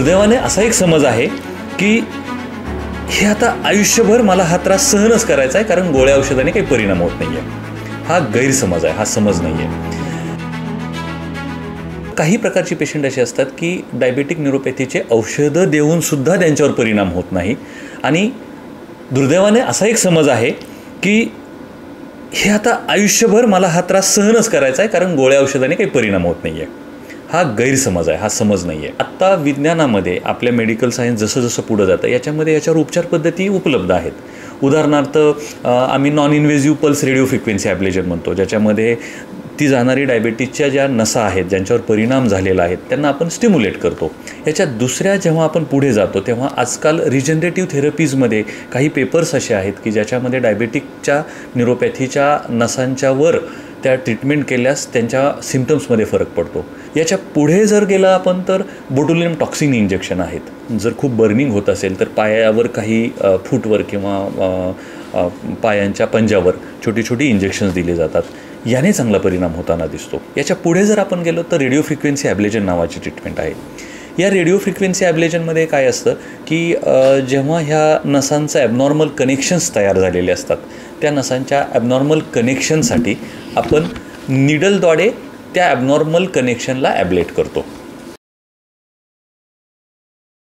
दुर्दैवाने असा एक समज आहे की हे आता आयुष्यभर मला हा त्रास सहनच करायचा आहे, कारण गोळ्या औषधाने काही परिणाम होत नाही आहे. हा गैरसमज आहे, हा समज नाही आहे. काही प्रकारची पेशंट असे असतात की डायबेटिक न्यूरोपॅथीचे औषधं देऊनसुद्धा त्यांच्यावर परिणाम होत नाही. आणि दुर्दैवाने असा एक समज आहे की हे आता आयुष्यभर मला हा त्रास सहनच करायचा आहे, कारण गोळ्या औषधाने काही परिणाम होत नाही आहे. हा गैरसमज आहे, हा समज नाही आहे. आत्ता विज्ञानामध्ये आपल्या मेडिकल सायन्स जसं जसं पुढं जातं याच्यावर उपचार पद्धती उपलब्ध आहेत. उदाहरणार्थ आम्ही non invasive pulse radio frequency ablation म्हणतो, ज्याच्यामध्ये ती जाणारी डायबेटीसच्या ज्या नसा आहेत ज्यांच्यावर परिणाम झालेला आहे त्यांना आपण स्टिम्युलेट करतो. याच्यात दुसऱ्या जेव्हा आपण पुढे जातो तेव्हा आजकाल रिजनरेटिव्ह थेरपीजमध्ये काही पेपर्स असे आहेत की ज्याच्यामध्ये डायबेटिकच्या न्यूरोपॅथीच्या नसांच्यावर त्या ट्रीटमेंट केल्यास त्यांच्या सिम्पटम्समध्ये फरक पडतो. याच्या पुढे जर गेला आपण तर बोटुलिनम टॉक्सिन इंजेक्शन आहेत. जर खूप बर्निंग होत असेल तर पायावर काही फूटवर किंवा पायांच्या पंजावर छोटी छोटी इंजेक्शन्स दिली जातात. याने चांगला परिणाम होताना दिसतो. याच्या पुढे जर आपण गेलो तर रेडिओ फ्रिक्वेन्सी ॲब्लेजन नावाची ट्रीटमेंट आहे. या रेडिओ फ्रिक्वेन्सी ॲब्लेजनमध्ये काय असतं की जेव्हा ह्या नसांचं ॲबनॉर्मल कनेक्शन्स तयार झालेले असतात त्या नसांच्या ॲबनॉर्मल कनेक्शनसाठी आपण निडलद्वारे त्या ॲबनॉर्मल कनेक्शनला ॲब्लेट करतो.